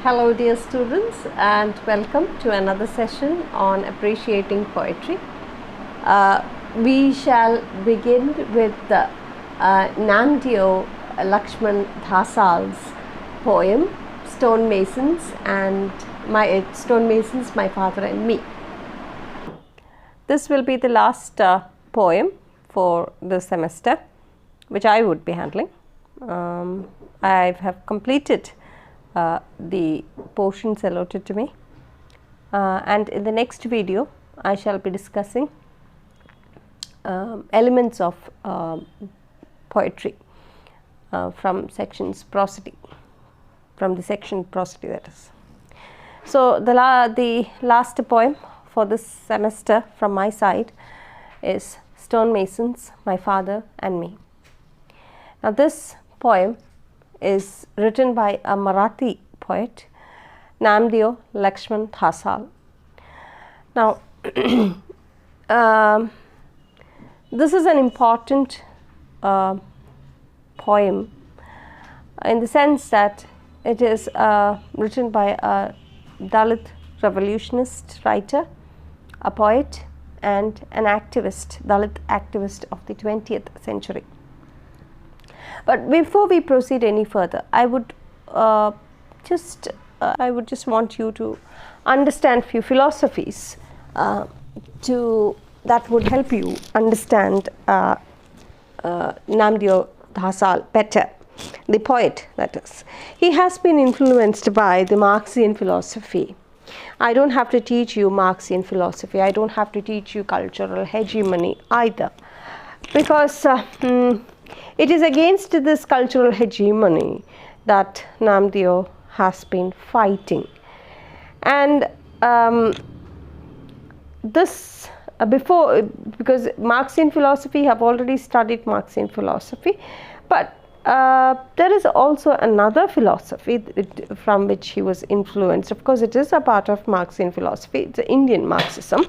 Hello dear students, and welcome to another session on appreciating poetry. We shall begin with Namdeo Lakshman Dhasal's poem Stonemasons, My Father and Me. This will be the last poem for this semester, which I would be handling. I have completed the portions allotted to me, and in the next video I shall be discussing elements of poetry from sections prosody, from the section prosody, that is. So the last poem for this semester from my side is Stonemasons, My Father and Me. Now this poem is written by a Marathi poet, Namdeo Lakshman Dhasal. Now this is an important poem in the sense that it is written by a Dalit revolutionist writer, a poet and an activist, Dalit activist of the 20th century. But before we proceed any further, I would just want you to understand few philosophies that would help you understand Namdeo Dhasal better, the poet, that is. He has been influenced by the Marxian philosophy. I don't have to teach you Marxian philosophy. I don't have to teach you cultural hegemony either, because it is against this cultural hegemony that Namdeo has been fighting. And because Marxian philosophy, have already studied Marxian philosophy, but there is also another philosophy from which he was influenced. Of course, it is a part of Marxian philosophy, it's Indian Marxism,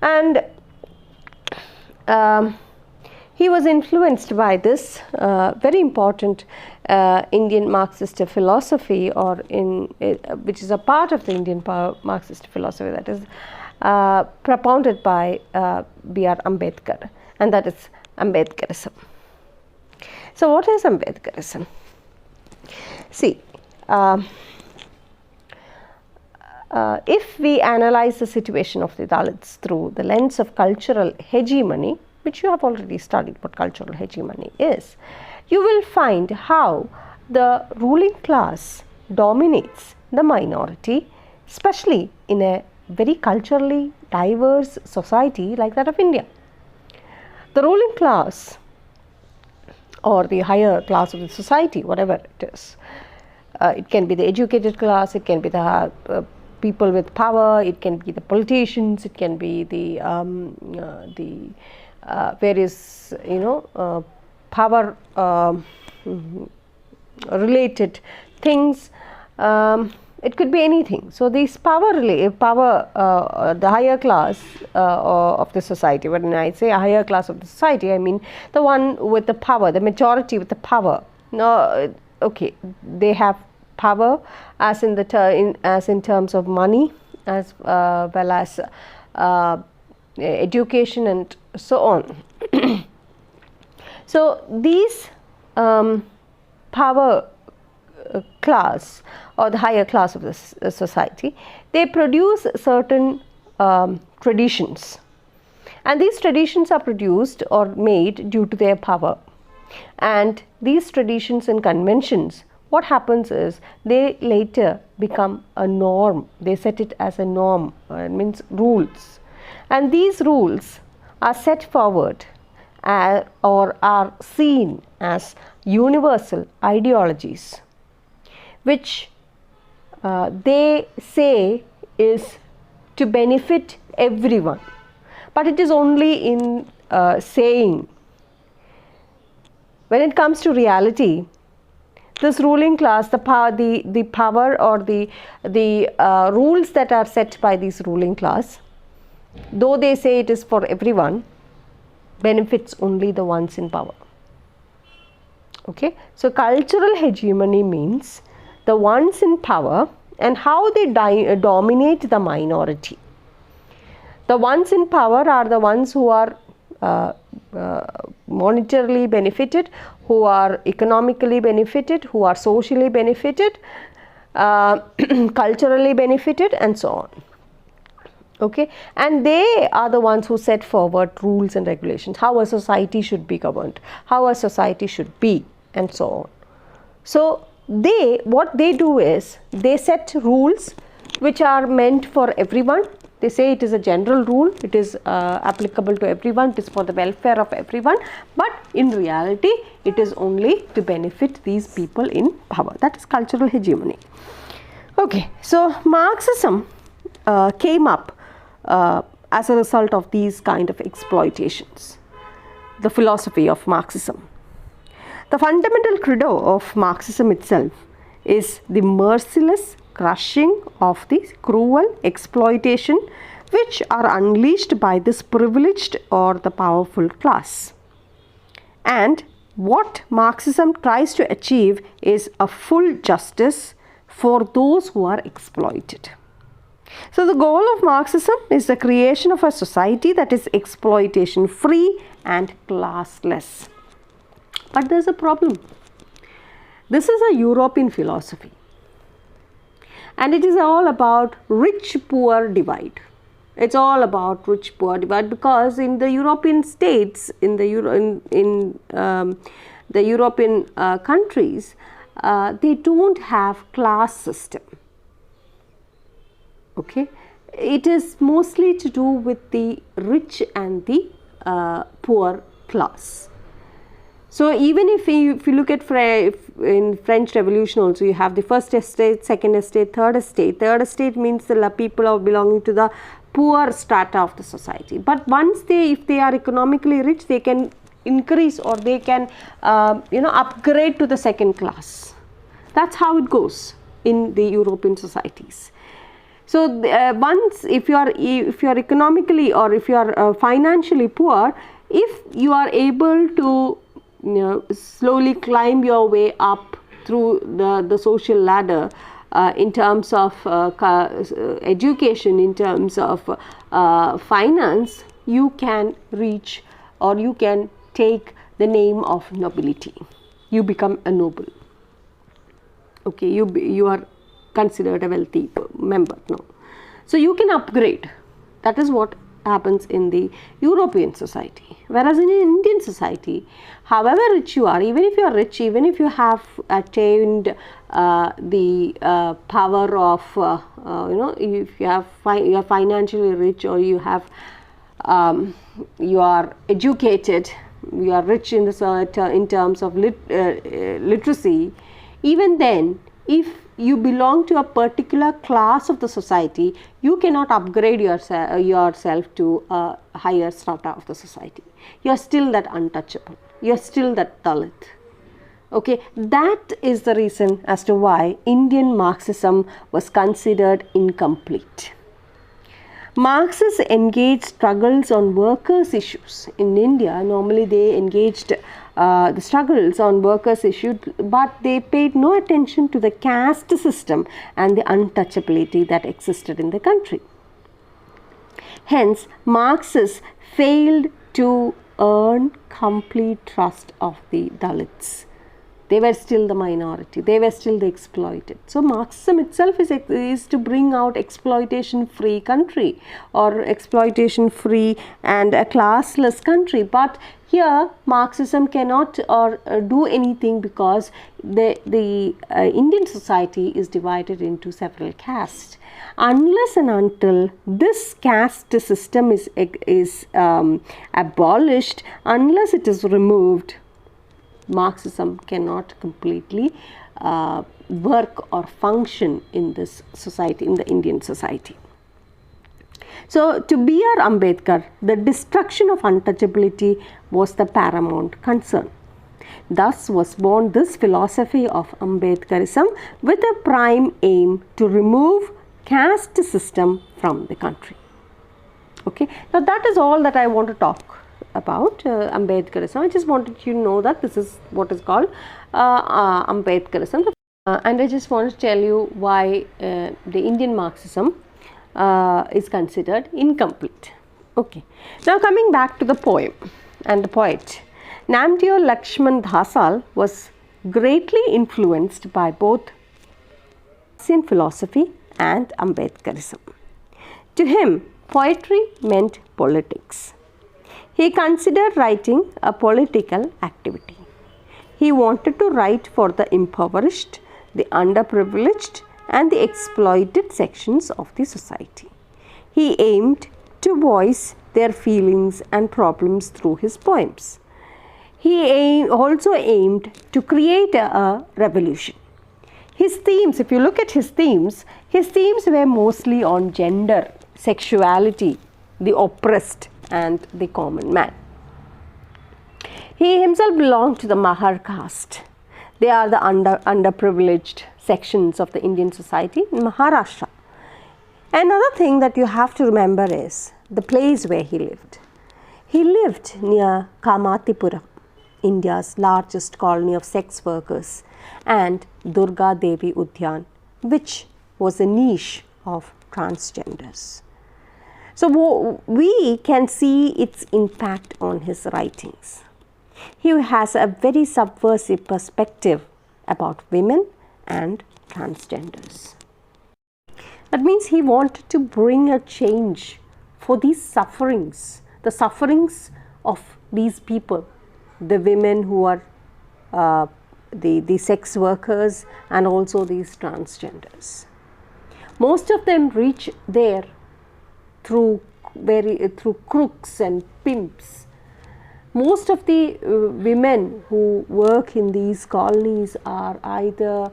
and he was influenced by this very important Indian Marxist philosophy, which is a part of the Indian Marxist philosophy, that is propounded by B.R. Ambedkar, and that is Ambedkarism. So what is Ambedkarism? See, if we analyze the situation of the Dalits through the lens of cultural hegemony, which you have already studied what cultural hegemony is, you will find how the ruling class dominates the minority, especially in a very culturally diverse society like that of India. The ruling class, or the higher class of the society, whatever it is, it can be the educated class, it can be the people with power, it can be the politicians, it can be the various power related things. It could be anything. So these the higher class of the society, when I say a higher class of the society, I mean the one with the power, the majority with the power. No, okay, they have power as in terms of money, as well as education and so on. So these power class, or the higher class of the society, they produce certain traditions, and these traditions are produced or made due to their power. And these traditions and conventions, what happens is they later become a norm. They set it as a norm, it means rules, and these rules are set forward or are seen as universal ideologies, which they say is to benefit everyone, but it is only in saying. When it comes to reality, this ruling class, the power or the rules that are set by this ruling class, though they say it is for everyone, benefits only the ones in power. Okay, so cultural hegemony means the ones in power and how they dominate the minority. The ones in power are the ones who are monetarily benefited, who are economically benefited, who are socially benefited, culturally benefited, and so on. Okay, and they are the ones who set forward rules and regulations, how a society should be governed, how a society should be, and so on. So what they do is they set rules which are meant for everyone. They say it is a general rule, it is applicable to everyone, it is for the welfare of everyone, but in reality it is only to benefit these people in power. That is cultural hegemony. Okay, so Marxism came up as a result of these kind of exploitations, the philosophy of Marxism. The fundamental credo of Marxism itself is the merciless crushing of the cruel exploitation which are unleashed by this privileged or the powerful class. And what Marxism tries to achieve is a full justice for those who are exploited. So the goal of Marxism is the creation of a society that is exploitation free and classless. But there is a problem. This is a European philosophy, and it is all about rich-poor divide. It's all about rich-poor divide because in the European states, in the European countries, they don't have class system. Okay, it is mostly to do with the rich and the poor class. So even if you look at in French Revolution also, you have the first estate, second estate, third estate. Third estate means the people are belonging to the poor strata of the society. But once if they are economically rich, they can increase or they can upgrade to the second class. That's how it goes in the European societies. So once if you are economically or if you are financially poor, if you are able to slowly climb your way up through the social ladder in terms of education, in terms of finance, you can reach or you can take the name of nobility. You become a noble. Okay, you are considered a wealthy member now. So you can upgrade. That is what happens in the European society. Whereas in Indian society, however rich you are, even if you are rich, even if you have attained the power of, if you are financially rich or you have, you are educated, you are rich in terms of literacy, even then, if you belong to a particular class of the society, you cannot upgrade yourself to a higher strata of the society. You are still that untouchable. You are still that Dalit. Okay, that is the reason as to why Indian Marxism was considered incomplete. Marxists engaged struggles on workers' issues. In India, normally they engaged the struggles on workers' issues, but they paid no attention to the caste system and the untouchability that existed in the country. Hence, Marxists failed to earn complete trust of the Dalits. They were still the minority. They were still the exploited. So Marxism itself is to bring out exploitation-free country or exploitation-free and a classless country. But here Marxism cannot do anything because the Indian society is divided into several castes. Unless and until this caste system is abolished, unless it is removed, Marxism cannot completely work or function in this society, in the Indian society. So, to B.R. Ambedkar, the destruction of untouchability was the paramount concern. Thus was born this philosophy of Ambedkarism with a prime aim to remove caste system from the country. Okay, now that is all that I want to talk about Ambedkarism. I just wanted you to know that this is what is called Ambedkarism. And I just want to tell you why the Indian Marxism is considered incomplete. Okay. Now coming back to the poem and the poet, Namdeo Lakshman Dhasal was greatly influenced by both Marxian philosophy and Ambedkarism. To him, poetry meant politics. He considered writing a political activity. He wanted to write for the impoverished, the underprivileged, and the exploited sections of the society. He aimed to voice their feelings and problems through his poems. He also aimed to create a revolution. His themes, if you look at his themes were mostly on gender, sexuality, the oppressed, and the common man. He himself belonged to the Mahar caste. They are the underprivileged sections of the Indian society in Maharashtra. Another thing that you have to remember is the place where he lived. He lived near Kamatipura, India's largest colony of sex workers, and Durga Devi Udyan, which was a niche of transgenders. So we can see its impact on his writings. He has a very subversive perspective about women and transgenders. That means he wanted to bring a change for these sufferings, the sufferings of these people, the women who are the sex workers and also these transgenders. Most of them reach there through crooks and pimps. Most of the women who work in these colonies are either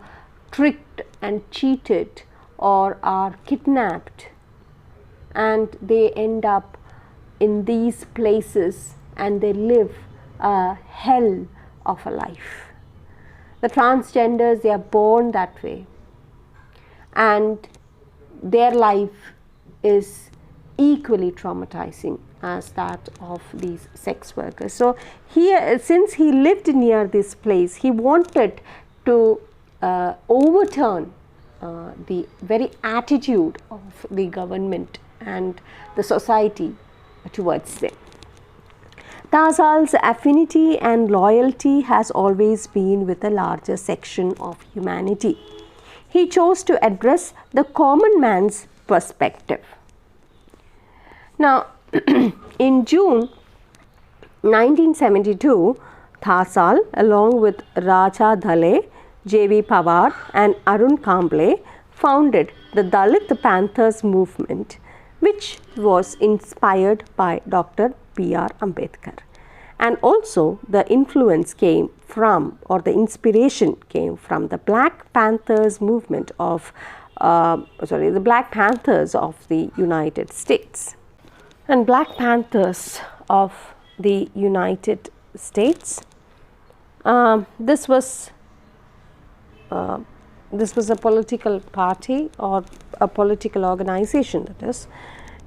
tricked and cheated or are kidnapped, and they end up in these places and they live a hell of a life. The transgenders, they are born that way, and their life is equally traumatizing as that of these sex workers. So here, since he lived near this place, he wanted to overturn the very attitude of the government and the society towards them. Dhasal's affinity and loyalty has always been with a larger section of humanity. He chose to address the common man's perspective. Now, in June 1972, Dhasal, along with Raja Dhale, J.V. Pawar and Arun Kamble, founded the Dalit Panthers movement, which was inspired by Dr. B.R. Ambedkar. And also the influence came from, or the inspiration came from the Black Panthers movement of, the Black Panthers of the United States. And Black Panthers of the United States, this was a political party or a political organization, that is,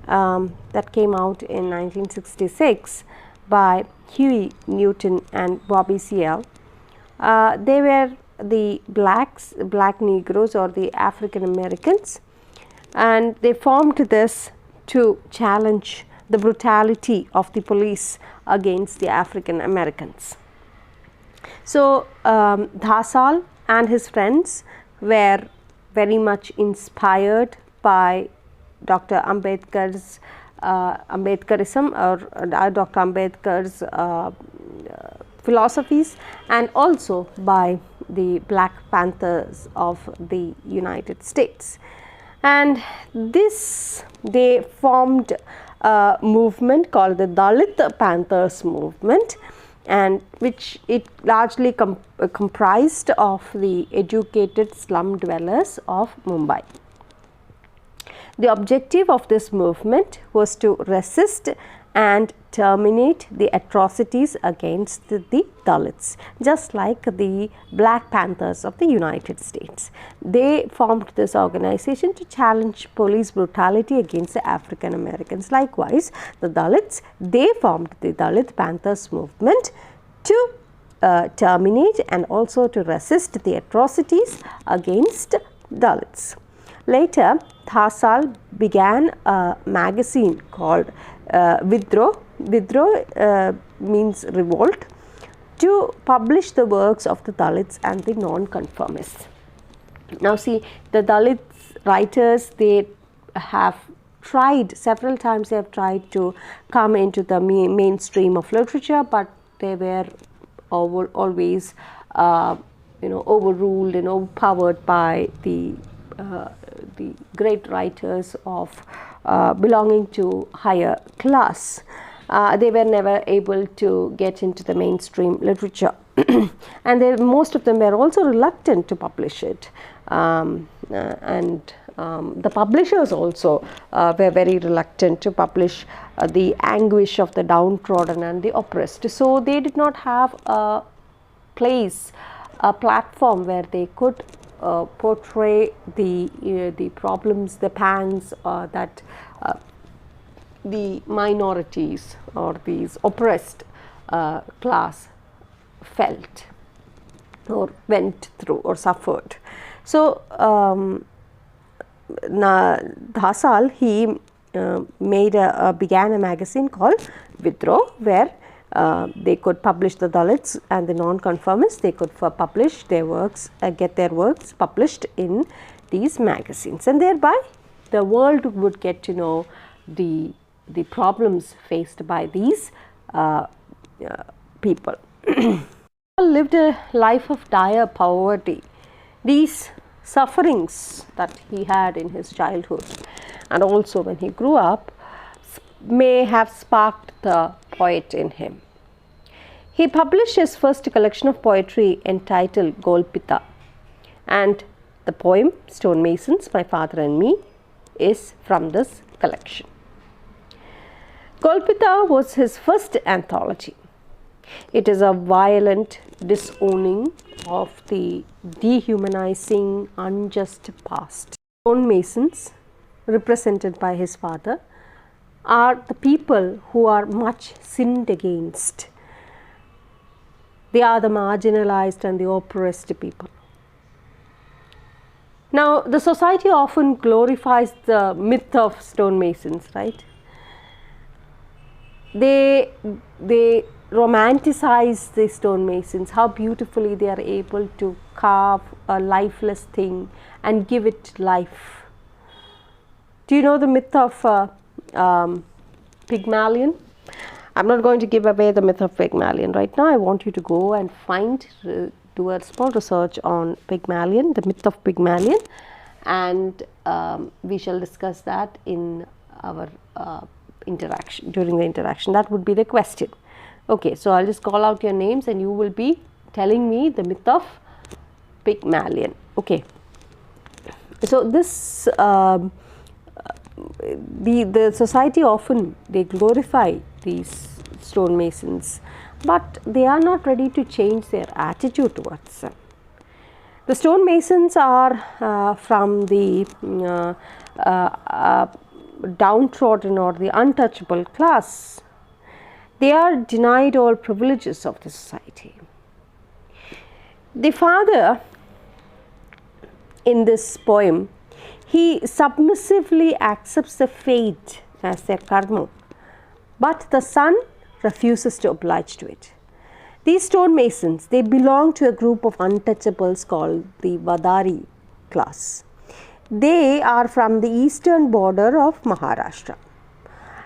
that came out in 1966 by Huey Newton and Bobby Seale. They were the black Negroes or the African Americans, and they formed this to challenge the brutality of the police against the African Americans. So Dhasal and his friends were very much inspired by Dr. Ambedkar's Ambedkarism or Dr. Ambedkar's philosophies, and also by the Black Panthers of the United States. And they formed a movement called the Dalit Panthers movement, and which it largely comprised of the educated slum dwellers of Mumbai. The objective of this movement was to resist and terminate the atrocities against the Dalits, just like the Black Panthers of the United States. They formed this organization to challenge police brutality against the African Americans. Likewise, the Dalits, they formed the Dalit Panthers movement to terminate and also to resist the atrocities against Dalits. Later, Dhasal began a magazine called Vidro. Vidro means revolt, to publish the works of the Dalits and the non-conformists. Now see, the Dalit writers, they have tried several times, they have tried to come into the mainstream of literature, but they were always overruled and overpowered by the great writers of belonging to higher class. They were never able to get into the mainstream literature, and most of them were also reluctant to publish it, the publishers also were very reluctant to publish the anguish of the downtrodden and the oppressed. So they did not have a place, a platform where they could portray the problems, the pangs that the minorities or these oppressed class felt or went through or suffered. So Dhasal, he began a magazine called Vidro, where they could publish the Dalits and the non-conformists. They could publish their works, get their works published in these magazines, and thereby the world would get to know the problems faced by these people. Lived a life of dire poverty. These sufferings that he had in his childhood and also when he grew up may have sparked the poet in him. He published his first collection of poetry entitled Golpita, and the poem Stonemasons, My Father and Me is from this collection. Golpita was his first anthology. It is a violent disowning of the dehumanizing, unjust past. Stonemasons, represented by his father, are the people who are much sinned against. They are the marginalized and the oppressed people. Now, the society often glorifies the myth of stonemasons, right? They romanticize the stonemasons, how beautifully they are able to carve a lifeless thing and give it life. Do you know the myth of Pygmalion? I'm not going to give away the myth of Pygmalion right now. I want you to go and do a small research on Pygmalion, the myth of Pygmalion, and we shall discuss that in our interaction, during the interaction. That would be the question. Okay, so I'll just call out your names and you will be telling me the myth of Pygmalion. Okay, so this the society often they glorify these stonemasons, but they are not ready to change their attitude towards them. The stonemasons are from the downtrodden or the untouchable class. They are denied all privileges of the society. The father in this poem, he submissively accepts the fate as their karma, but the son refuses to oblige to it. These stonemasons, they belong to a group of untouchables called the Vadari class. They are from the eastern border of Maharashtra,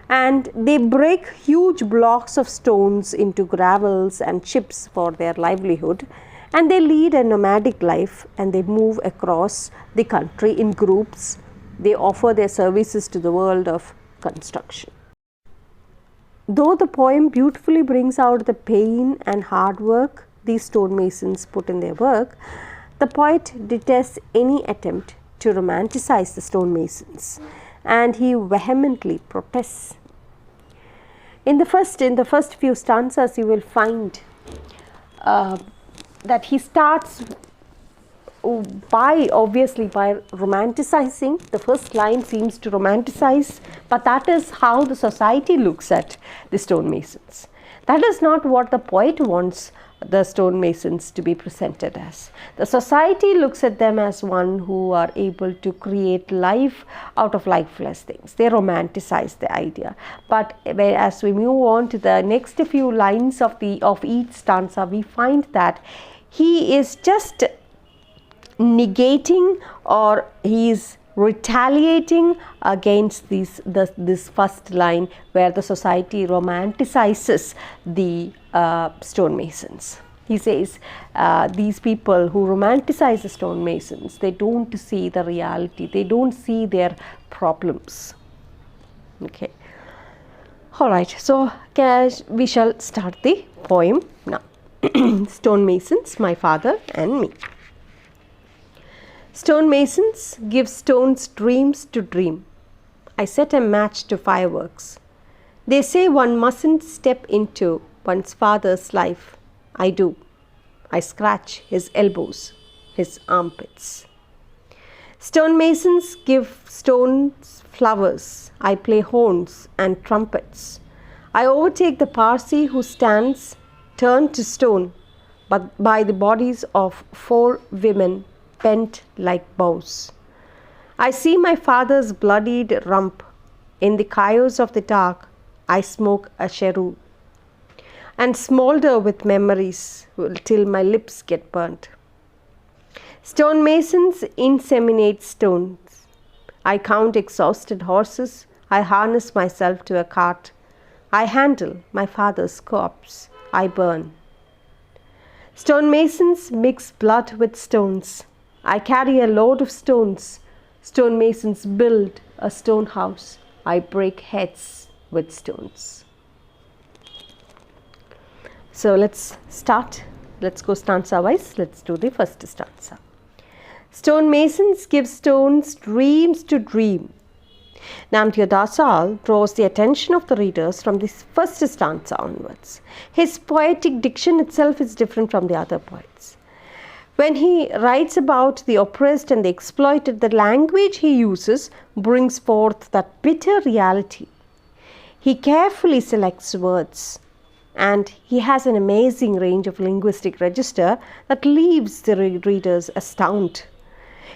and they break huge blocks of stones into gravels and chips for their livelihood, and they lead a nomadic life and they move across the country in groups. They offer their services to the world of construction. Though the poem beautifully brings out the pain and hard work these stonemasons put in their work, the poet detests any attempt to romanticize the stonemasons, and he vehemently protests. In the first few stanzas, you will find that he starts by romanticizing. The first line seems to romanticize, but that is how the society looks at the stonemasons. That is not what the poet wants the stonemasons to be presented as. The society looks at them as one who are able to create life out of lifeless things. They romanticize the idea. But as we move on to the next few lines of each stanza, we find that he is just negating, or he is retaliating against this first line, where the society romanticizes the stonemasons. He says these people who romanticize the stonemasons, they don't see the reality, they don't see their problems. Okay. All right, so we shall start the poem now. Stonemasons, my father and me. Stonemasons give stones dreams to dream. I set a match to fireworks. They say one mustn't step into one's father's life. I do. I scratch his elbows, his armpits. Stonemasons give stones flowers. I play horns and trumpets. I overtake the Parsi who stands turned to stone, but by the bodies of 4 women bent like bows. I see my father's bloodied rump. In the chaos of the dark, I smoke a cheroot and smolder with memories till my lips get burnt. Stonemasons inseminate stones. I count exhausted horses. I harness myself to a cart. I handle my father's corpse. I burn. Stonemasons mix blood with stones. I carry a load of stones. Stonemasons build a stone house. I break heads with stones. So let's start. Let's go stanza wise. Let's do the first stanza. Stonemasons give stones dreams to dream. Namdya Dasal draws the attention of the readers from this first stanza onwards. His poetic diction itself is different from the other poets. When he writes about the oppressed and the exploited, the language he uses brings forth that bitter reality. He carefully selects words, and he has an amazing range of linguistic register that leaves the readers astounded.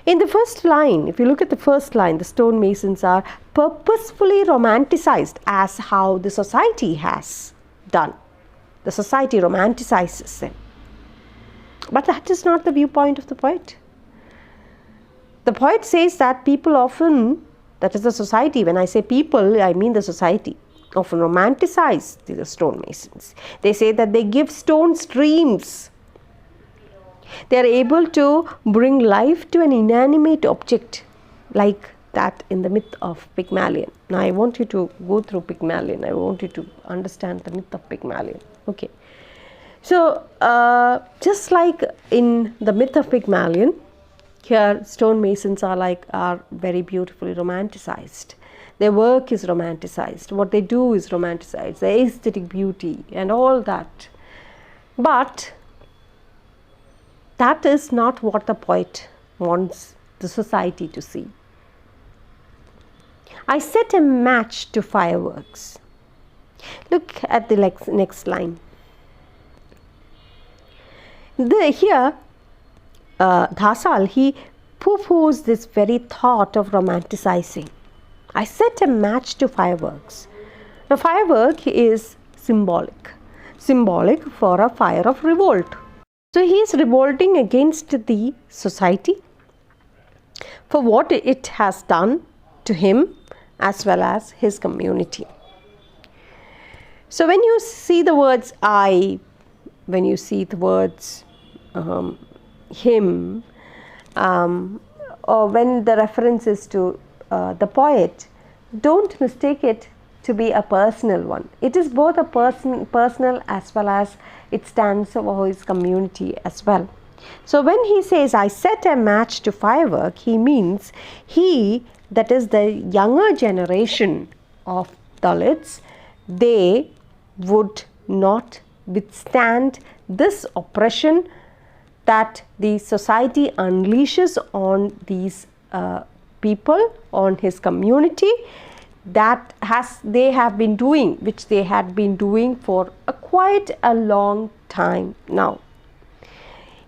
In the first line, if you look at the first line, the stonemasons are purposefully romanticized as how the society has done. The society romanticizes them. But that is not the viewpoint of the poet. The poet says that people often, that is the society, when I say people, I mean the society, often romanticize the stonemasons. They say that they give stones dreams. They are able to bring life to an inanimate object, like that in the myth of Pygmalion. Now I want you to go through Pygmalion. I want you to understand the myth of Pygmalion. Okay. So, just like in the myth of Pygmalion, here stonemasons are very beautifully romanticized. Their work is romanticized. What they do is romanticized. The aesthetic beauty and all that. But that is not what the poet wants the society to see. I set a match to fireworks. Look at the next line. Here, Dasal, he poo-poos this very thought of romanticizing. I set a match to fireworks. Now, firework is symbolic for a fire of revolt. So, he is revolting against the society for what it has done to him as well as his community. So, when you see the words I, when you see the words him, or when the reference is to the poet, don't mistake it to be a personal one. It is both a personal as well as it stands for his community as well. So when he says I set a match to firework, he means he, that is the younger generation of Dalits, they would not withstand this oppression that the society unleashes on these people, on his community. they have been doing, which they had been doing for quite a long time now.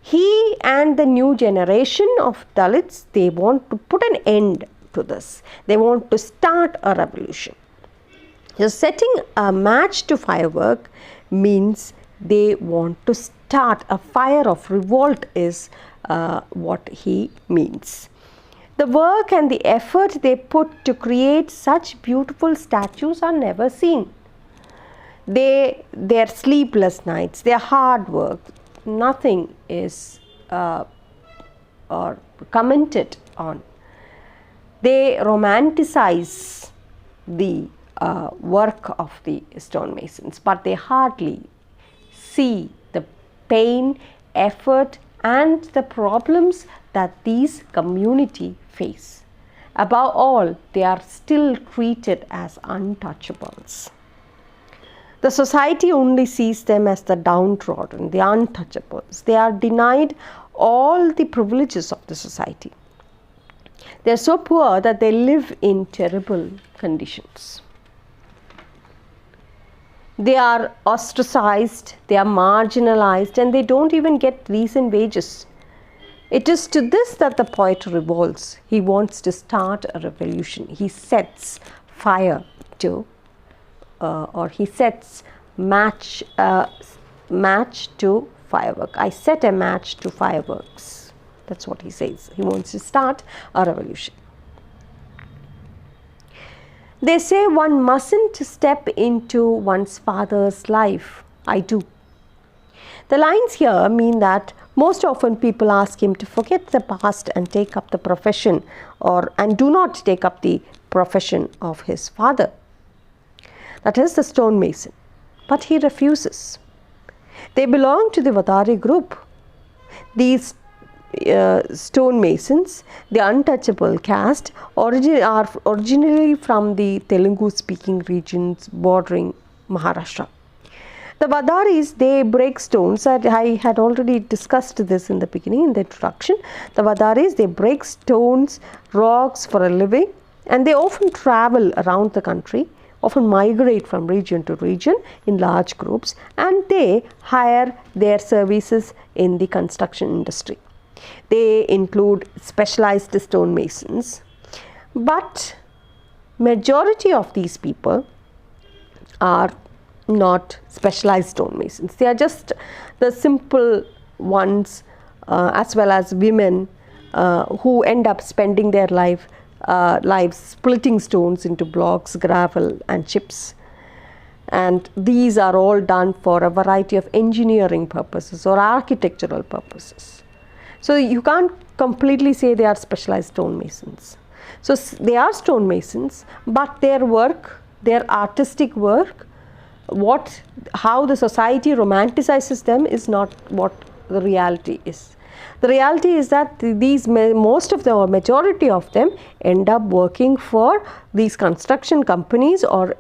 He and the new generation of Dalits, they want to put an end to this. They want to start a revolution. So setting a match to firework means they want to start a fire of revolt is what he means. The work and the effort they put to create such beautiful statues are never seen. Their sleepless nights, their hard work, nothing is or commented on. They romanticize the work of the stonemasons, but they hardly see the pain, effort, and the problems that these community face. Above all, they are still treated as untouchables. The society only sees them as the downtrodden, the untouchables. They are denied all the privileges of the society. They are so poor that they live in terrible conditions. They are ostracized, they are marginalized, and they don't even get decent wages. It is to this that the poet revolts. He wants to start a revolution. He sets fire to, or he sets match to firework. I set a match to fireworks. That's what he says. He wants to start a revolution. They say one mustn't step into one's father's life. I do. The lines here mean that most often people ask him to forget the past and take up the profession and do not take up the profession of his father. That is the stonemason. But he refuses. They belong to the Vadari group. These stonemasons, the untouchable caste, are originally from the Telugu-speaking regions bordering Maharashtra. The Vadaris, they break stones. I had already discussed this in the beginning, in the introduction. The Vadaris, they break stones, rocks for a living, and they often travel around the country, often migrate from region to region in large groups, and they hire their services in the construction industry. They include specialized stonemasons, but majority of these people are not specialized stonemasons. They are just the simple ones, as well as women who end up spending their lives splitting stones into blocks, gravel, and chips. And these are all done for a variety of engineering purposes or architectural purposes. So you can't completely say they are specialized stonemasons. So they are stonemasons, but their work, their artistic work, how the society romanticizes them is not what the reality is. The reality is that majority of them end up working for these construction companies or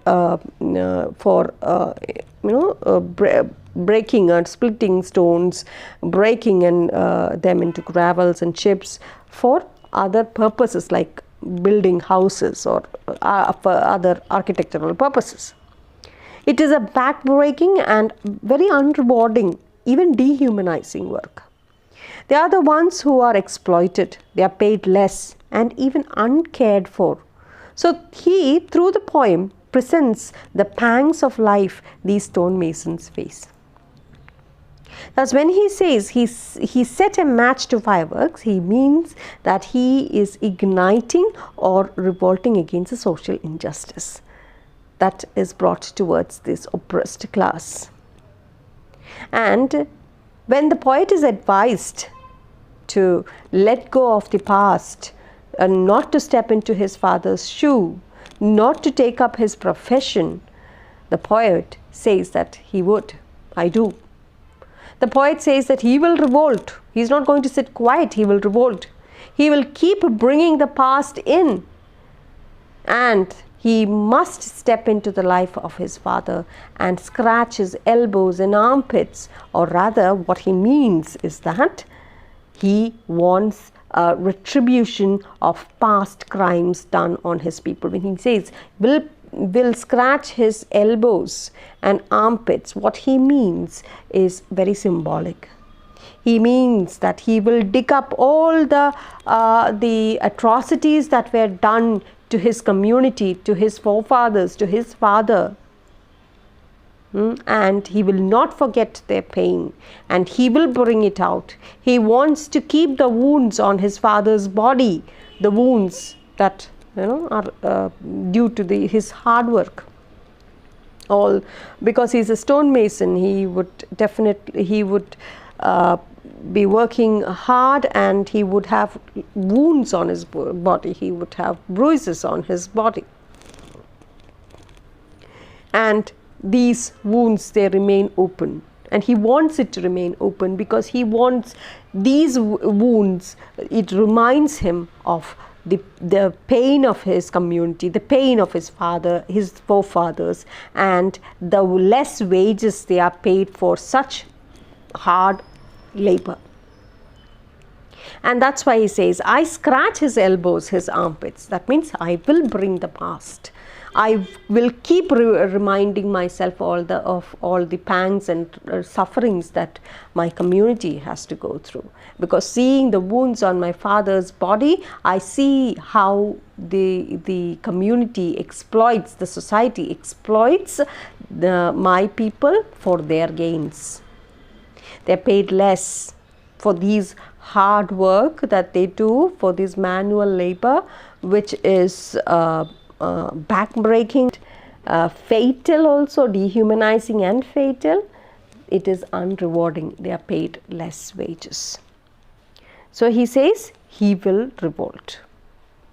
breaking and splitting stones, breaking them into gravels and chips for other purposes like building houses or for other architectural purposes. It is a backbreaking and very unrewarding, even dehumanizing work. They are the ones who are exploited, they are paid less and even uncared for. So he, through the poem, presents the pangs of life these stonemasons face. Thus, when he says he set a match to fireworks, he means that he is igniting or revolting against a social injustice that is brought towards this oppressed class. And when the poet is advised to let go of the past and not to step into his father's shoe, not to take up his profession, the poet says that he would. I do. The poet says that he will revolt. He is not going to sit quiet, he will revolt. He will keep bringing the past in, and he must step into the life of his father and scratch his elbows and armpits, or rather what he means is that he wants retribution of past crimes done on his people. When he says will scratch his elbows and armpits, what he means is very symbolic. He means that he will dig up all the atrocities that were done to his community, to his forefathers, to his father. And he will not forget their pain, and he will bring it out. He wants to keep the wounds on his father's body, the wounds that are due to his hard work. All because he's a stonemason, he would be working hard, and he would have wounds on his body, he would have bruises on his body, and these wounds, they remain open, and he wants it to remain open because he wants these wounds, it reminds him of the pain of his community, the pain of his father, his forefathers, and the less wages they are paid for such hard labor. And that's why he says, I scratch his elbows, his armpits. That means I will bring the past. I will keep reminding myself of all the pangs and sufferings that my community has to go through. Because seeing the wounds on my father's body, I see how the community exploits, the society exploits my people for their gains. They're paid less for these hard work that they do, for this manual labor, which is backbreaking, fatal also, dehumanizing and fatal. It is unrewarding. They are paid less wages. So he says he will revolt.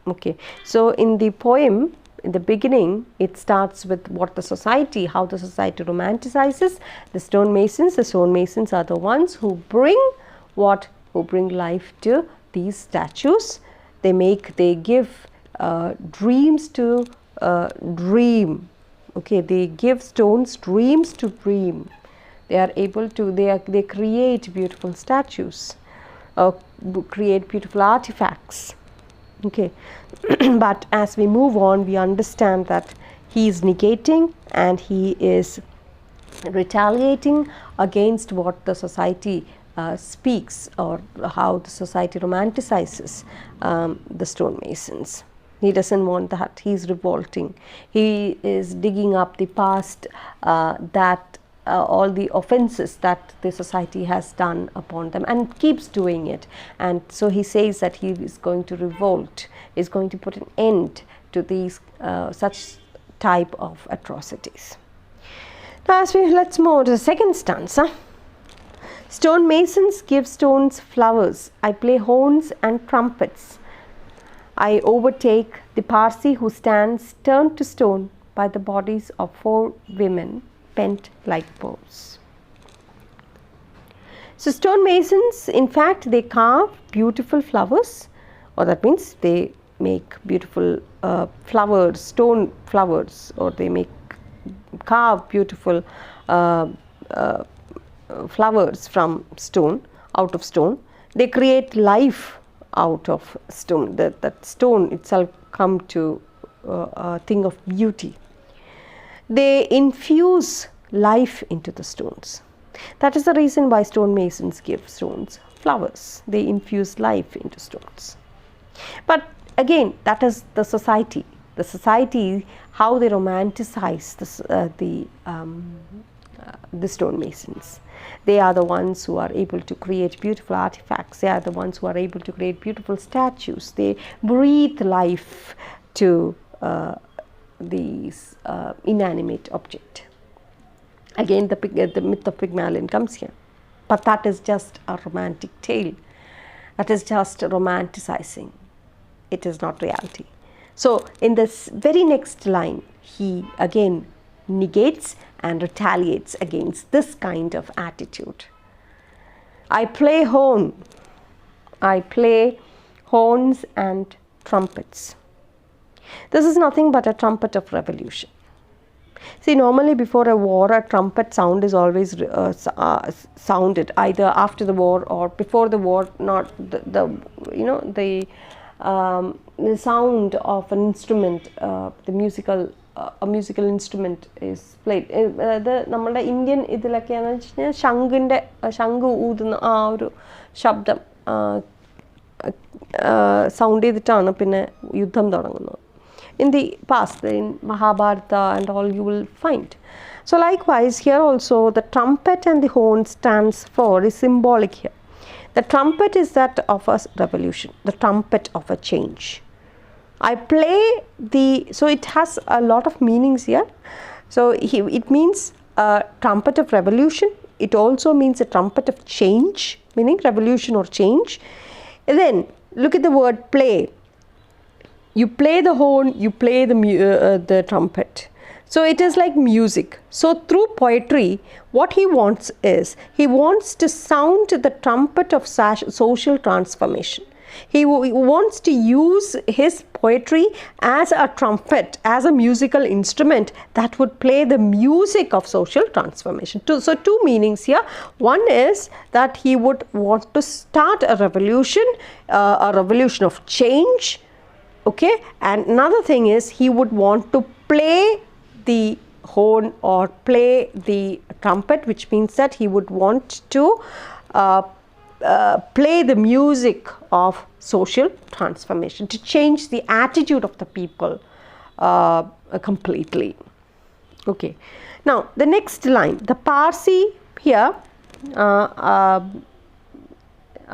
Okay. So in the poem, in the beginning, it starts with what the society, how the society romanticizes the stonemasons. The stonemasons are the ones who bring what? Who bring life to these statues. They give dreams to dream. Okay, they give stones dreams to dream. They are able to, they create beautiful statues, create beautiful artifacts. Okay, but as we move on, we understand that he is negating and he is retaliating against what the society speaks, or how the society romanticizes the stonemasons. He doesn't want that. He is revolting. He is digging up the past, that all the offenses that the society has done upon them, and keeps doing it. And so he says that he is going to revolt, is going to put an end to these such type of atrocities. Now, let's move on to the second stanza. Stonemasons give stones flowers. I play horns and trumpets. I overtake the Parsi who stands turned to stone by the bodies of 4 women bent like bows. So stonemasons, in fact, they carve beautiful flowers, or that means they make beautiful flowers, stone flowers, or they carve beautiful flowers from stone, out of stone. They create life out of stone. That stone itself come to a thing of beauty. They infuse life into the stones. That is the reason why stonemasons give stones flowers. They infuse life into stones. But again, that is the society. The society, how they romanticize the stonemasons. They are the ones who are able to create beautiful artifacts. They are the ones who are able to create beautiful statues. They breathe life to these inanimate object. Again, the myth of Pygmalion comes here. But that is just a romantic tale. That is just romanticizing. It is not reality. So in this very next line, he again negates and retaliates against this kind of attitude. I play horns and trumpets. This is nothing but a trumpet of revolution. See, normally before a war, a trumpet sound is always sounded either after the war or before the war. Not the sound of an instrument, the musical a musical instrument is played. The നമ്മളുടെ Indian ഇതിലൊക്കെയാണെന്ന് വെച്ച് കഴിഞ്ഞാൽ ശംഖ് ഊതുന്ന ആ ഒരു ശബ്ദം sound ചെയ്തിട്ടാണ് പിന്നെ യുദ്ധം തുടങ്ങുന്നത്. In the past, in Mahabharata and all, you will find. So likewise here also the trumpet and the horn stands for is symbolic here. The trumpet is that of a revolution, the trumpet of a change. I play so it has a lot of meanings here. So it means a trumpet of revolution. It also means a trumpet of change, meaning revolution or change. And then look at the word play. You play the horn, you play the trumpet. So it is like music. So through poetry, what he wants is, he wants to sound the trumpet of social transformation. He wants to use his poetry as a trumpet, as a musical instrument that would play the music of social transformation. So two meanings here. One is that he would want to start a revolution of change. Okay, and another thing is he would want to play the horn or play the trumpet, which means that he would want to play the music of social transformation, to change the attitude of the people completely. Okay, now the next line, the Parsi here,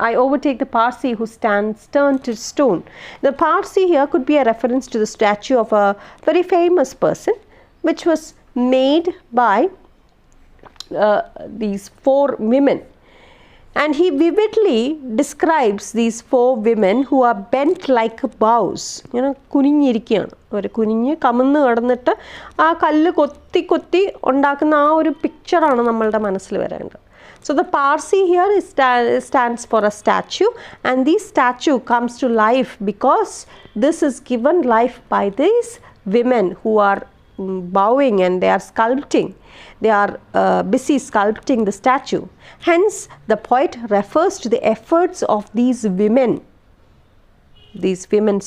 I overtake the Parsi who stands turned to stone. The Parsi here could be a reference to the statue of a very famous person, which was made by these 4 women. And he vividly describes these 4 women who are bent like bows. കുനിഞ്ഞിരിക്കുകയാണ്, അവർ കുനിഞ്ഞ് കമന്ന് കിടന്നിട്ട് ആ കല്ല് കൊത്തി കൊത്തി ഉണ്ടാക്കുന്ന ആ ഒരു പിക്ചറാണ് നമ്മളുടെ മനസ്സിൽ വരേണ്ടത്. So the Parsi here stands for a statue, and this statue comes to life because this is given life by these women who are bowing and they are sculpting. They are busy sculpting the statue. Hence the poet refers to the efforts of these women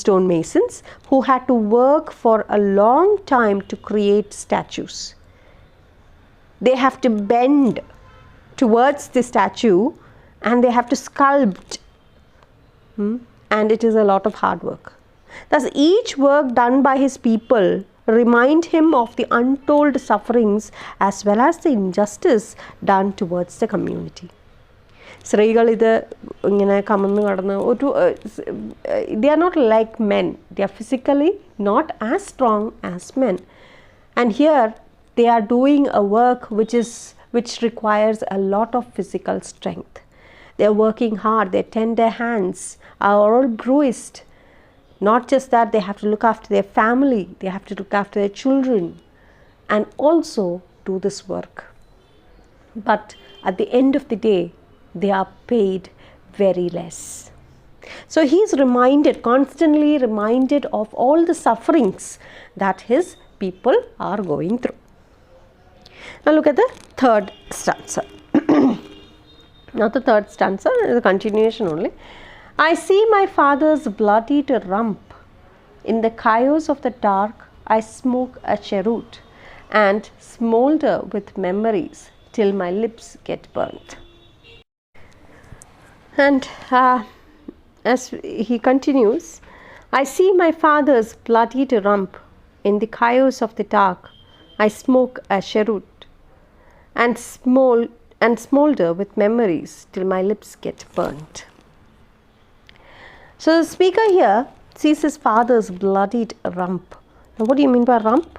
stonemasons, who had to work for a long time to create statues. They have to bend towards the statue and they have to sculpt, and it is a lot of hard work. Thus each work done by his people remind him of the untold sufferings as well as the injustice done towards the community. സ്ത്രീകൾ ഇത് ഇങ്ങനെ കമന്ന് കടന്ന് they are not like men. They are physically not as strong as men, and here they are doing a work which requires a lot of physical strength. They are working hard. Their tender hands are all bruised. Not just that, they have to look after their family, they have to look after their children and also do this work. But at the end of the day, they are paid very less. So he is constantly reminded of all the sufferings that his people are going through. Now look at the third stanza. Now the third stanza is a continuation only. I see my father's bloodied rump. In the chaos of the dark, I smoke a cheroot and smolder with memories till my lips get burnt. And as he continues, I see my father's bloodied rump. In the chaos of the dark, I smoke a cheroot and smolder with memories till my lips get burnt. So the speaker here sees his father's bloodied rump. Now what do you mean by rump?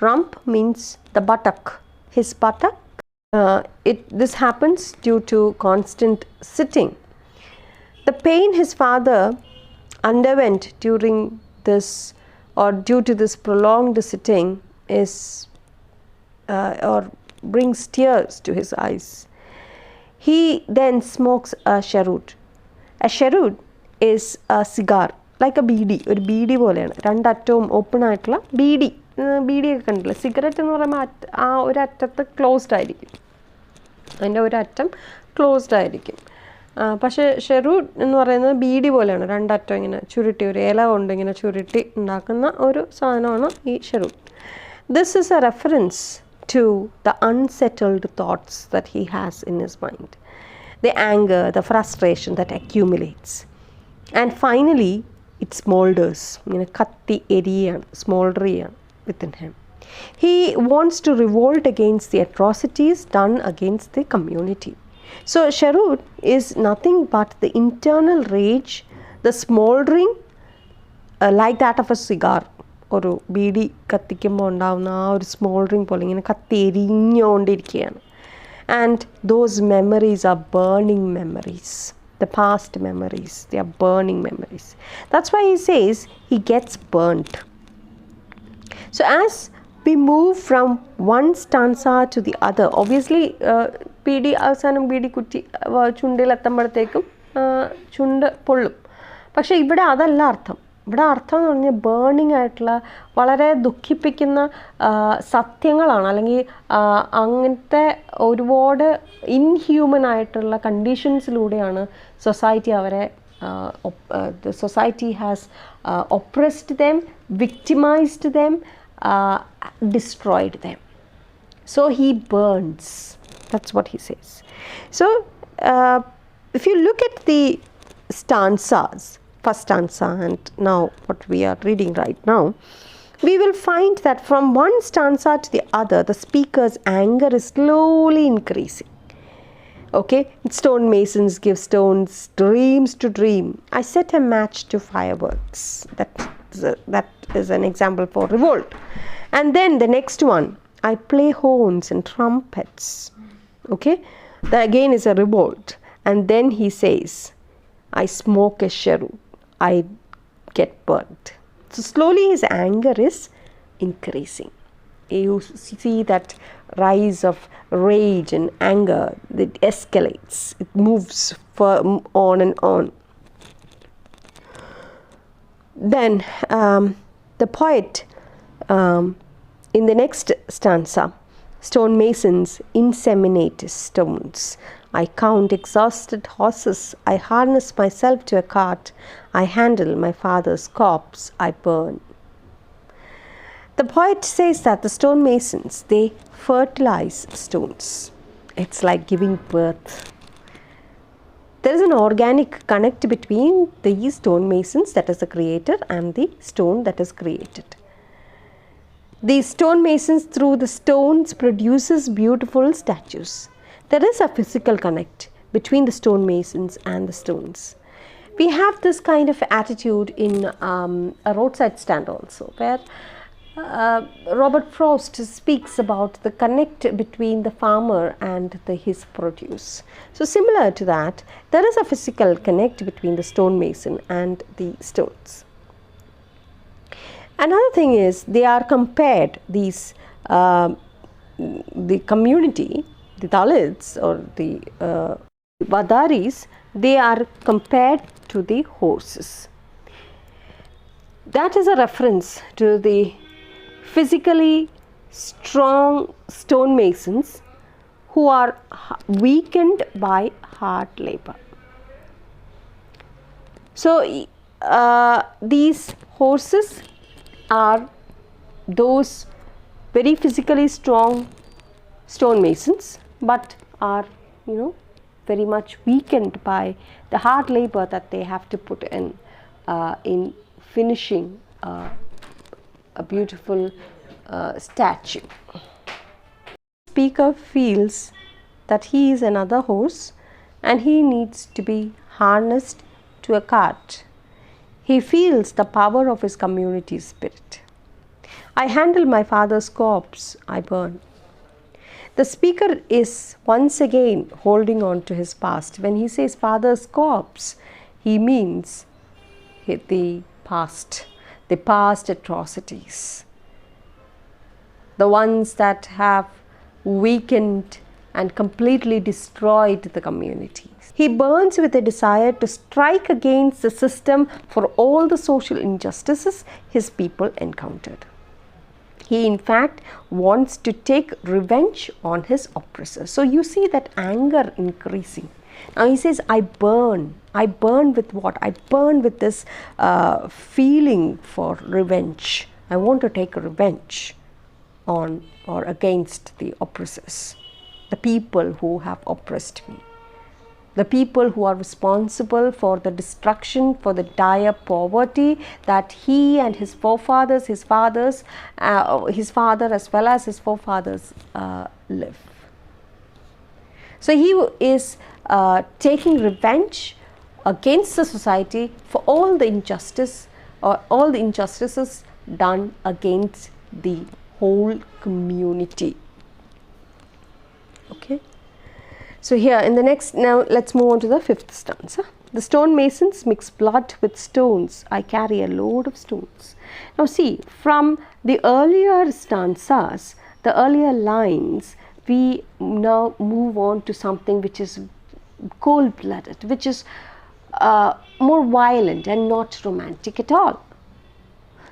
Rump means the buttock, his buttock. This happens due to constant sitting. The pain his father underwent during this or due to this prolonged sitting is or brings tears to his eyes. He then smokes a cheroot. A cheroot is a cigar, like a beedi, ഒരു ബീഡി പോലെയാണ്, രണ്ടറ്റവും open ആയിട്ടുള്ള ബീഡി ബീഡിയൊക്കെ കണ്ടില്ല, cigarette എന്ന് പറയുമ്പോൾ ആ ഒരറ്റത്ത് closed ആയിരിക്കും, അതിൻ്റെ ഒരറ്റം ക്ലോസ്ഡ് ആയിരിക്കും. പക്ഷേ ഷെറൂട്ട് എന്ന് പറയുന്നത് ബീഡി പോലെയാണ്, രണ്ടറ്റം ഇങ്ങനെ ചുരുട്ടി, ഒരു ഇല കൊണ്ട് ഇങ്ങനെ ചുരുട്ടി ഉണ്ടാക്കുന്ന ഒരു സാധനമാണ് ഈ cheroot. This is a reference to the unsettled thoughts that he has in his mind, the anger, the frustration that accumulates, and finally it smoulders, ഇങ്ങനെ കത്തി എരിയാണ്, സ്മോൾഡർ ചെയ്യാണ് within him. He wants to revolt against the atrocities done against the community. So Sharut is nothing but the internal rage, the smoldering like that of a cigar. ഒരു ബീഡി കത്തിക്കുമ്പോൾ ഉണ്ടാകുന്ന ആ ഒരു സ്മോൾഡറിങ് പോലെ ഇങ്ങനെ കത്തി എരിഞ്ഞുകൊണ്ടിരിക്കുകയാണ്. And those memories are burning memories, the past memories, they are burning memories. That's why he says he gets burnt. So as we move from one stanza to the other, obviously beedi അവസാനം ബീഡി കുറ്റി ചുണ്ടിലെത്തുമ്പോഴത്തേക്കും ചുണ്ട് പൊള്ളും. പക്ഷേ ഇവിടെ അതല്ല അർത്ഥം. ഇവിടെ അർത്ഥം എന്ന് പറഞ്ഞാൽ ബേണിംഗ് ആയിട്ടുള്ള വളരെ ദുഃഖിപ്പിക്കുന്ന സത്യങ്ങളാണ്, അല്ലെങ്കിൽ അങ്ങനത്തെ ഒരുപാട് ഇൻഹ്യൂമൻ ആയിട്ടുള്ള കണ്ടീഷൻസിലൂടെയാണ് സൊസൈറ്റി അവരെ society has oppressed them, victimised them, destroyed them. So he burns. That's what he says. So if you look at the stanzas, first stanza and now what we are reading right now, we will find that from one stanza to the other, the speaker's anger is slowly increasing. Okay, stonemasons give stones, dreams to dream. I set a match to fireworks. That is an example for revolt. And then the next one, I play horns and trumpets. Okay, that again is a revolt. And then he says, I smoke a cheroot, I get burnt. So slowly his anger is increasing. You see that rise of rage and anger, it escalates, it moves on and on. Then the poet in the next stanza, stonemasons inseminate stones. I count exhausted horses, I harness myself to a cart, I handle my father's corpse, I burn. The poet says that the stonemasons, they fertilize stones. It's like giving birth. There is an organic connect between these stonemasons, that is the creator, and the stone that is created. These stonemasons, through the stones, produces beautiful statues. There is a physical connect between the stonemasons and the stones. We have this kind of attitude in a roadside stand also, where Robert Frost speaks about the connect between the farmer and his produce. So similar to that, there is a physical connect between the stonemason and the stones. Another thing is, they are compared, these the community, the Dalits or the Vadaris, they are compared to the horses. That is a reference to the physically strong stonemasons who are weakened by hard labor. So these horses are those very physically strong stonemasons, but are, very much weakened by the hard labor that they have to put in finishing a beautiful statue. Speaker feels that he is another horse and he needs to be harnessed to a cart. He feels the power of his community's spirit. I handle my father's corpse, I burn. The speaker is once again holding on to his past. When he says father's corpse, he means the past atrocities, the ones that have weakened and completely destroyed the communities. He burns with a desire to strike against the system for all the social injustices his people encountered. He in fact wants to take revenge on his oppressor. So you see that anger increasing. Now he says, I burn with what? I burn with this feeling for revenge. I want to take revenge on or against the oppressors, the people who have oppressed me, the people who are responsible for the destruction, for the dire poverty that he and his forefathers, his father as well as his forefathers live. So he is taking revenge against the society for all the injustice or all the injustices done against the whole community. Okay. So here in the next, now let's move on to the fifth stanza. The stonemasons mix blood with stones. I carry a load of stones. Now see, from the earlier stanzas, the earlier lines, we now move on to something which is cold-blooded, which is more violent and not romantic at all.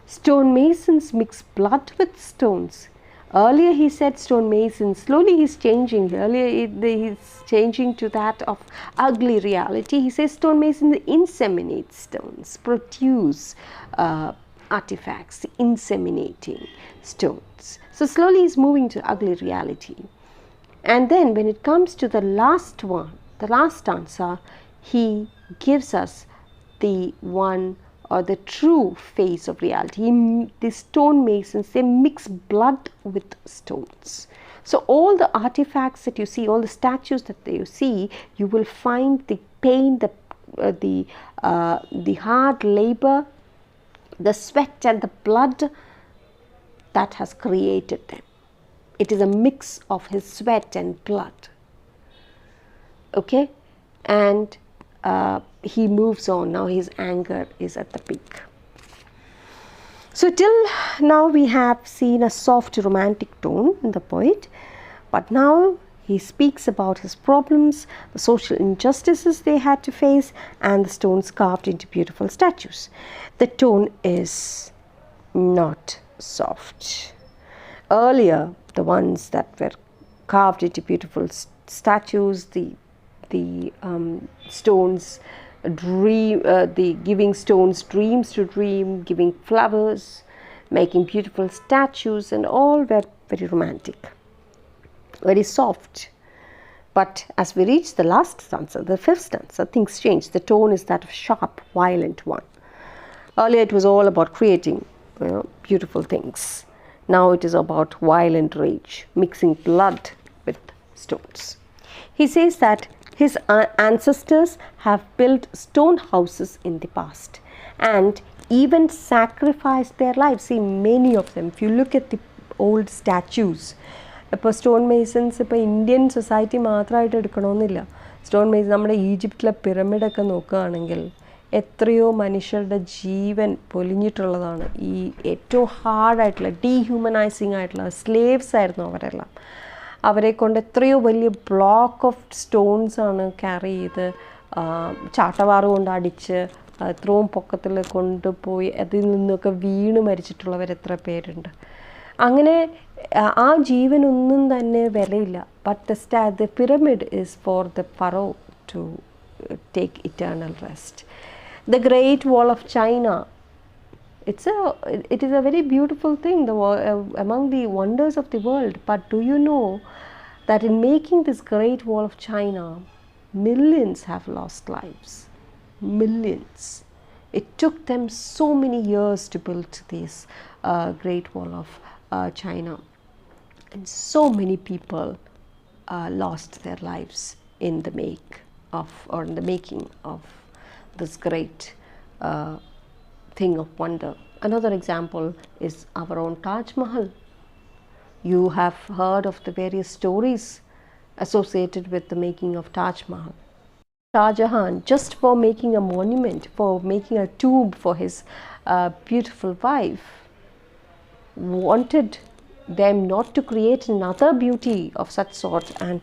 Stonemasons mix blood with stones. Earlier he said stonemasons, slowly he's changing. Earlier he's changing to that of ugly reality. He says stonemasons inseminate stones, produce artifacts, inseminating stones. So slowly he's moving to ugly reality. And then when it comes to the last one, the last stanza, he gives us the one or the true face of reality. The stonemasons, they mix blood with stones. So all the artifacts that you see, all the statues that you see, you will find the pain, the hard labor, the sweat and the blood that has created them. It is a mix of his sweat and blood. Okay, and he moves on. Now his anger is at the peak. So till now we have seen a soft romantic tone in the poet, but now he speaks about his problems, the social injustices they had to face, and the stones carved into beautiful statues. The tone is not soft. Earlier, the ones that were carved into beautiful statues, the stones dream, the giving stones dreams to dream, giving flowers, making beautiful statues, and all were very romantic, very soft. But as we reach the last stanza, the fifth stanza, things change. The tone is that of sharp, violent one. Earlier it was all about creating beautiful things. Now it is about violent rage, mixing blood with stones. He says that his ancestors have built stone houses in the past and even sacrificed their lives. See, many of them, if you look at the old statues, ഇപ്പോൾ stone masons ഇപ്പോൾ Indian society മാത്രമായിട്ട് എടുക്കണമെന്നില്ല. Stone Mason നമ്മുടെ ഈജിപ്തിലെ പിരമിഡൊക്കെ നോക്കുകയാണെങ്കിൽ എത്രയോ മനുഷ്യരുടെ ജീവൻ പൊലിഞ്ഞിട്ടുള്ളതാണ്. ഈ ഏറ്റവും ഹാർഡായിട്ടുള്ള ഡീഹ്യൂമനൈസിങ് ആയിട്ടുള്ള സ്ലേവ്സ് ആയിരുന്നു അവരെല്ലാം. അവരെ കൊണ്ട് എത്രയോ വലിയ ബ്ലോക്ക് ഓഫ് സ്റ്റോൺസാണ് ക്യാരി ചെയ്ത് ചാട്ടവാറ് കൊണ്ട് അടിച്ച് എത്രയും പൊക്കത്തിൽ കൊണ്ടുപോയി അതിൽ നിന്നൊക്കെ വീണ് മരിച്ചിട്ടുള്ളവർ എത്ര പേരുണ്ട്. അങ്ങനെ ആ ജീവനൊന്നും തന്നെ വിലയില്ല. But the pyramid is for the pharaoh to take eternal rest. The Great Wall of China, it is a very beautiful thing, among the wonders of the world. But do you know that in making this Great Wall of China, millions have lost lives? Millions. It took them so many years to build this Great Wall of China, and so many people lost their lives in the making of this great thing of wonder. Another example is our own Taj Mahal. You have heard of the various stories associated with the making of Taj Mahal. Shah Jahan, just for making a monument, for making a tomb for his beautiful wife, wanted them not to create another beauty of such sort, and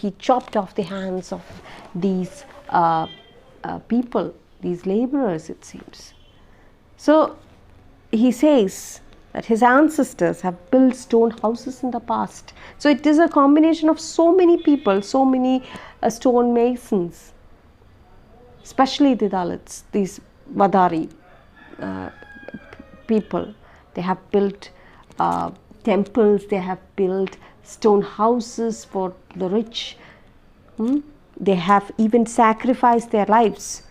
he chopped off the hands of these people, these laborers, it seems. So he says that his ancestors have built stone houses in the past. So it is a combination of so many people, so many stone masons, especially the Dalits, these Vadari people. They have built temples, they have built stone houses for the rich. They have even sacrificed their lives.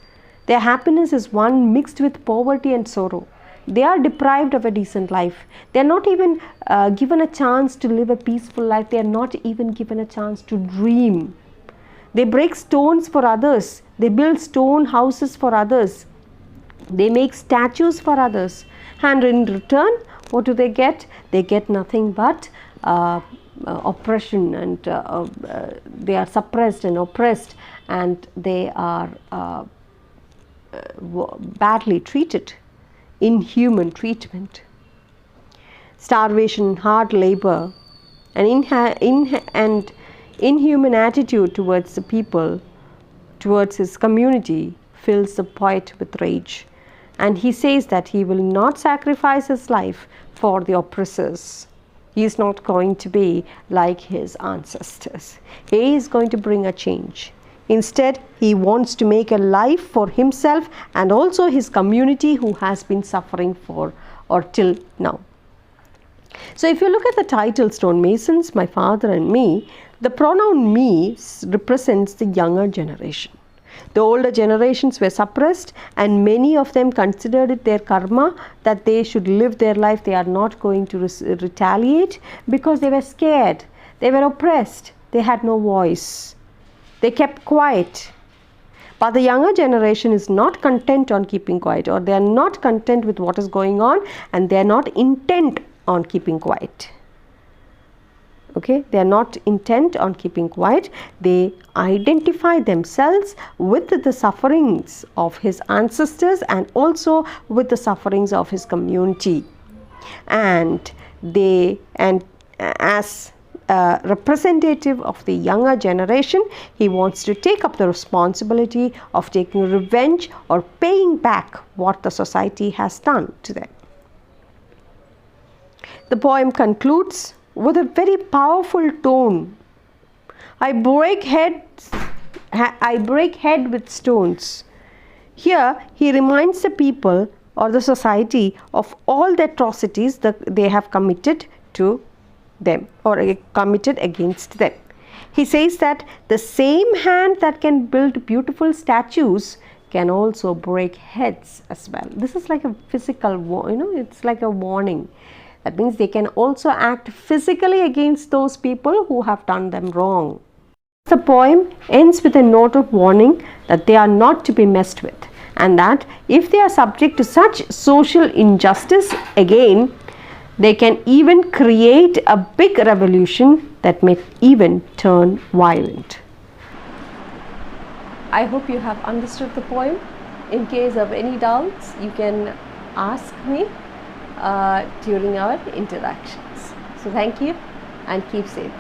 Their happiness is one mixed with poverty and sorrow. They are deprived of a decent life. They are not even given a chance to live a peaceful life. They are not even given a chance to dream. They break stones for others. They build stone houses for others. They make statues for others. And in return, what do they get? They get nothing but oppression, and they are suppressed and oppressed, and they are badly treated, inhuman treatment, starvation, hard labor, and inhuman attitude towards the people, towards his community, fills the poet with rage. And he says that he will not sacrifice his life for the oppressors. He is not going to be like his ancestors. He is going to bring a change. Instead, he wants to make a life for himself and also his community who has been suffering for or till now. So if you look at the title Stonemasons, My Father and Me, the pronoun me represents the younger generation. The older generations were suppressed, and many of them considered it their karma that they should live their life. They are not going to retaliate because they were scared. They were oppressed. They had no voice. They kept quiet. But the younger generation is not content on keeping quiet, or they are not content with what is going on, and they are not intent on keeping quiet. Okay, they are not intent on keeping quiet. They identify themselves with the sufferings of his ancestors and also with the sufferings of his community. And as a representative of the younger generation, he wants to take up the responsibility of taking revenge or paying back what the society has done to them. The poem concludes with a very powerful tone. I break head with stones. Here he reminds the people or the society of all the atrocities that they have committed to them or committed against them. He says that the same hand that can build beautiful statues can also break heads as well. This is like a physical, it's like a warning. That means they can also act physically against those people who have done them wrong. The poem ends with a note of warning that they are not to be messed with, and that if they are subject to such social injustice again, they can even create a big revolution that may even turn violent. I hope you have understood the poem. In case of any doubts, you can ask me during our interactions. So thank you and keep safe.